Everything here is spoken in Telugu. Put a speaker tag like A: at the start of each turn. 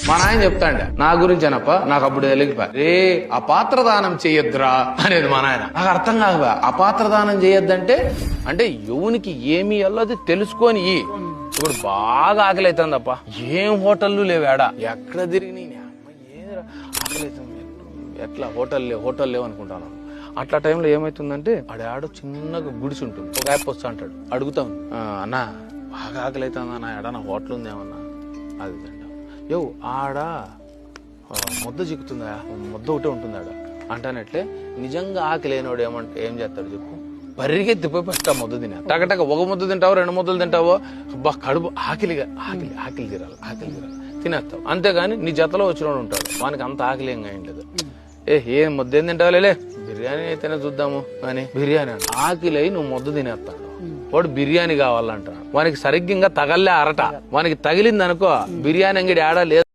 A: మా నాయన చెప్తాండ నా గురించేనప్ప, నాకు అప్పుడు తెలియపా రే అపాత్రదానం చెయ్యొద్దురా అనేది మా నాయన. నాకు అర్థం కాదువా అపాత్రదానం చేయొద్దంటే, అంటే ఎవనికి ఏమి అల్లది తెలుసుకొని. ఇప్పుడు బాగా ఆకలి అవుతుందప్ప, ఏం హోటళ్ళు లేవాడా, ఎక్కడ తిరిగి ఏదిరా ఆకలి అవుతుంది, ఎట్లా హోటల్ లేవు అనుకుంటాను. అట్లా టైంలో ఏమైతుందంటే ఆడ చిన్నగా గుడిసి ఉంటుంది, ఒక యాప్ వస్తా అంటాడు, అడుగుతాం అన్నా బాగా ఆకలి అవుతుంది అన్న, ఎడన్నా హోటల్ ఉందేమన్నా, అది తింటాం. యో ఆడ ముద్ద చిక్కుతుందా, ముద్ద ఒకటే ఉంటుంది ఆడ అంటానట్లే. నిజంగా ఆకలి లేనివాడు ఏం చేస్తాడు చెప్పు, పరిగెత్తిపోయి ఫస్ట్ ఆ ముద్ద తినా టకటక. ఒక ముద్ద తింటావో 2 ముద్దలు తింటావో, అబ్బా కడుపు ఆకలి తీరాలి తినేస్తావు. అంతేగాని నీ జతలో వచ్చినోడు ఉంటాడు, వానికి అంత ఆకలి ఏం లేదు. ఏం ముద్ద ఏం తింటావులే, బిర్యానీ అయితేనే చూద్దాము అని బిర్యానీ అంట. ఆకలి అయి నువ్వు ముద్ద తినేస్తాడు, వాడు బిర్యానీ కావాలంట. వానికి సరిగ్గా తగల్లే అరట, వానికి తగిలింది అనుకో బిర్యానీ అంగడి ఆడ లేదు.